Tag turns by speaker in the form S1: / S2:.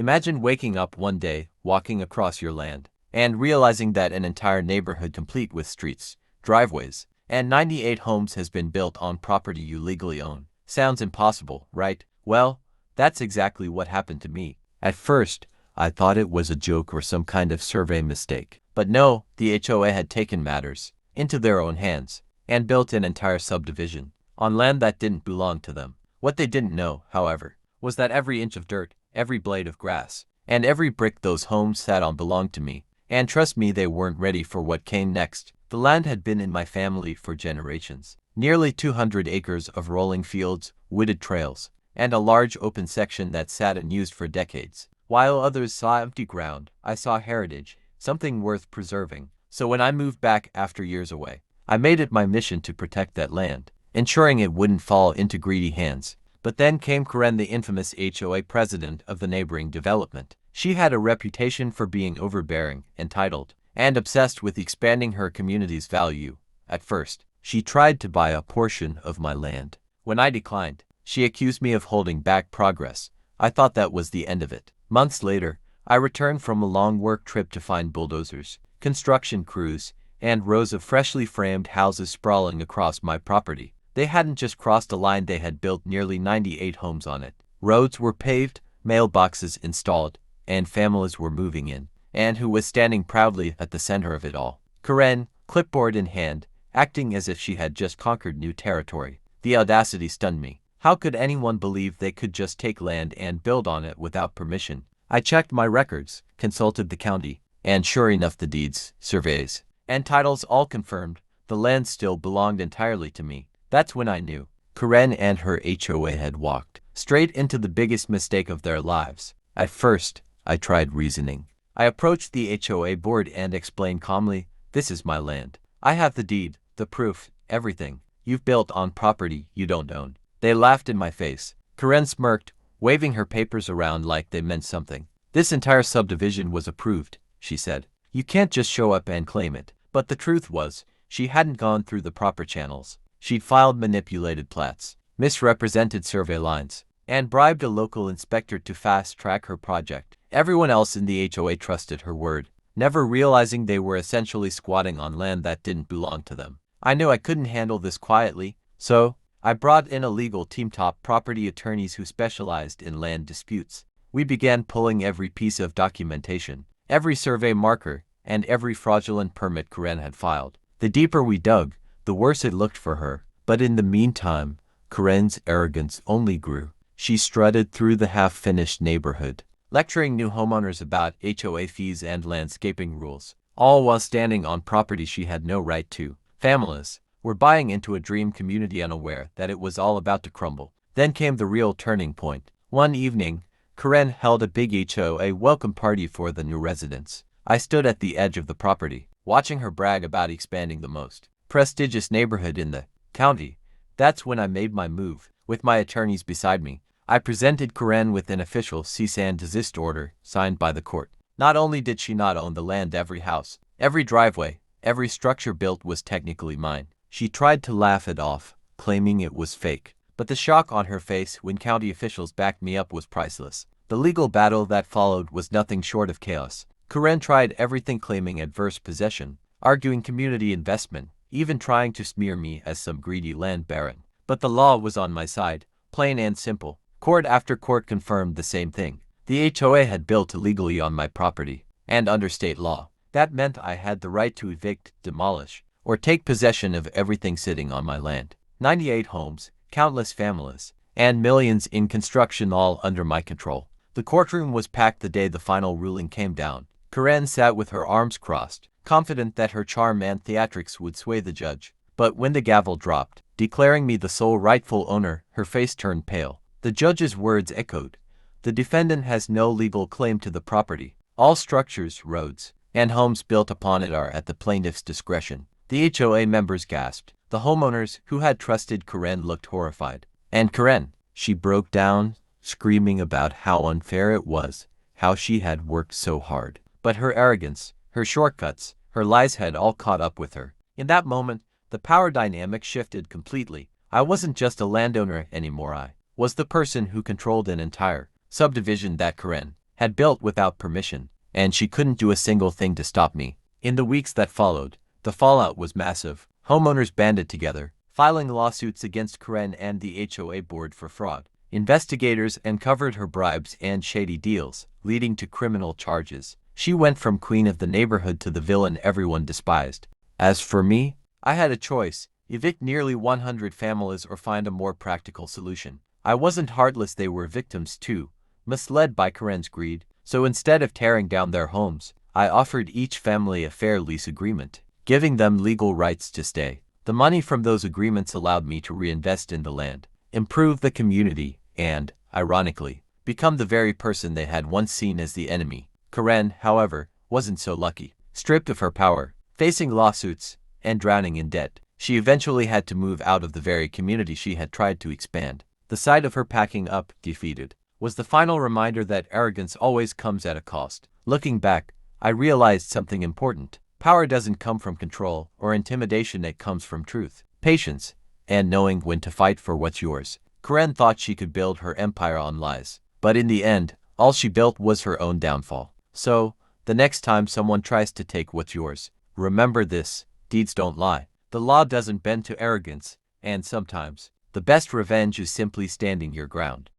S1: Imagine waking up one day, walking across your land, and realizing that an entire neighborhood complete with streets, driveways, and 98 homes has been built on property you legally own. Sounds impossible, right? Well, that's exactly what happened to me. At first, I thought it was a joke or some kind of survey mistake. But no, the HOA had taken matters into their own hands and built an entire subdivision on land that didn't belong to them. What they didn't know, however, was that every inch of dirt, every blade of grass, and every brick those homes sat on belonged to me. And trust me, they weren't ready for what came next. The land had been in my family for generations. Nearly 200 acres of rolling fields, wooded trails, and a large open section that sat unused for decades. While others saw empty ground, I saw heritage, something worth preserving. So when I moved back after years away, I made it my mission to protect that land, ensuring it wouldn't fall into greedy hands. But then came Karen, the infamous HOA president of the neighboring development. She had a reputation for being overbearing, entitled, and obsessed with expanding her community's value. At first, she tried to buy a portion of my land. When I declined, she accused me of holding back progress. I thought that was the end of it. Months later, I returned from a long work trip to find bulldozers, construction crews, and rows of freshly framed houses sprawling across my property. They hadn't just crossed a line, they had built nearly 98 homes on it. Roads were paved, mailboxes installed, and families were moving in. And who was standing proudly at the center of it all? Karen, clipboard in hand, acting as if she had just conquered new territory. The audacity stunned me. How could anyone believe they could just take land and build on it without permission? I checked my records, consulted the county, and sure enough, the deeds, surveys, and titles all confirmed the land still belonged entirely to me. That's when I knew Karen and her HOA had walked straight into the biggest mistake of their lives. At first, I tried reasoning. I approached the HOA board and explained calmly, "This is my land. I have the deed, the proof, everything. You've built on property you don't own." They laughed in my face. Karen smirked, waving her papers around like they meant something. "This entire subdivision was approved," she said. "You can't just show up and claim it." But the truth was, she hadn't gone through the proper channels. She'd filed manipulated plats, misrepresented survey lines, and bribed a local inspector to fast-track her project. Everyone else in the HOA trusted her word, never realizing they were essentially squatting on land that didn't belong to them. I knew I couldn't handle this quietly, so I brought in a legal team, top property attorneys who specialized in land disputes. We began pulling every piece of documentation, every survey marker, and every fraudulent permit Karen had filed. The deeper we dug, the worse it looked for her. But in the meantime, Karen's arrogance only grew. She strutted through the half-finished neighborhood, lecturing new homeowners about HOA fees and landscaping rules, all while standing on property she had no right to. Families were buying into a dream community, unaware that it was all about to crumble. Then came the real turning point. One evening, Karen held a big HOA welcome party for the new residents. I stood at the edge of the property, watching her brag about expanding the most prestigious neighborhood in the county. That's when I made my move. With my attorneys beside me, I presented Karen with an official cease and desist order signed by the court. Not only did she not own the land, every house, every driveway, every structure built was technically mine. She tried to laugh it off, claiming it was fake. But the shock on her face when county officials backed me up was priceless. The legal battle that followed was nothing short of chaos. Karen tried everything, claiming adverse possession, arguing community investment, even trying to smear me as some greedy land baron. But the law was on my side, plain and simple. Court after court confirmed the same thing. The HOA had built illegally on my property, and under state law, that meant I had the right to evict, demolish, or take possession of everything sitting on my land. 98 homes, countless families, and millions in construction, all under my control. The courtroom was packed the day the final ruling came down. Karen sat with her arms crossed, confident that her charm and theatrics would sway the judge. But when the gavel dropped, declaring me the sole rightful owner, her face turned pale. The judge's words echoed, "The defendant has no legal claim to the property. All structures, roads, and homes built upon it are at the plaintiff's discretion." The HOA members gasped. The homeowners who had trusted Karen looked horrified. And Karen, she broke down, screaming about how unfair it was, how she had worked so hard. But her arrogance, her shortcuts, her lies had all caught up with her. In that moment, the power dynamic shifted completely. I wasn't just a landowner anymore. I was the person who controlled an entire subdivision that Karen had built without permission, and she couldn't do a single thing to stop me. In the weeks that followed, the fallout was massive. Homeowners banded together, filing lawsuits against Karen and the HOA board for fraud. Investigators uncovered her bribes and shady deals, leading to criminal charges. She went from queen of the neighborhood to the villain everyone despised. As for me, I had a choice: evict nearly 100 families or find a more practical solution. I wasn't heartless, they were victims too, misled by Karen's greed. So instead of tearing down their homes, I offered each family a fair lease agreement, giving them legal rights to stay. The money from those agreements allowed me to reinvest in the land, improve the community, and, ironically, become the very person they had once seen as the enemy. Karen, however, wasn't so lucky. Stripped of her power, facing lawsuits, and drowning in debt, she eventually had to move out of the very community she had tried to expand. The sight of her packing up, defeated, was the final reminder that arrogance always comes at a cost. Looking back, I realized something important. Power doesn't come from control or intimidation, it comes from truth, patience, and knowing when to fight for what's yours. Karen thought she could build her empire on lies, but in the end, all she built was her own downfall. So, the next time someone tries to take what's yours, remember this: deeds don't lie. The law doesn't bend to arrogance, and sometimes, the best revenge is simply standing your ground.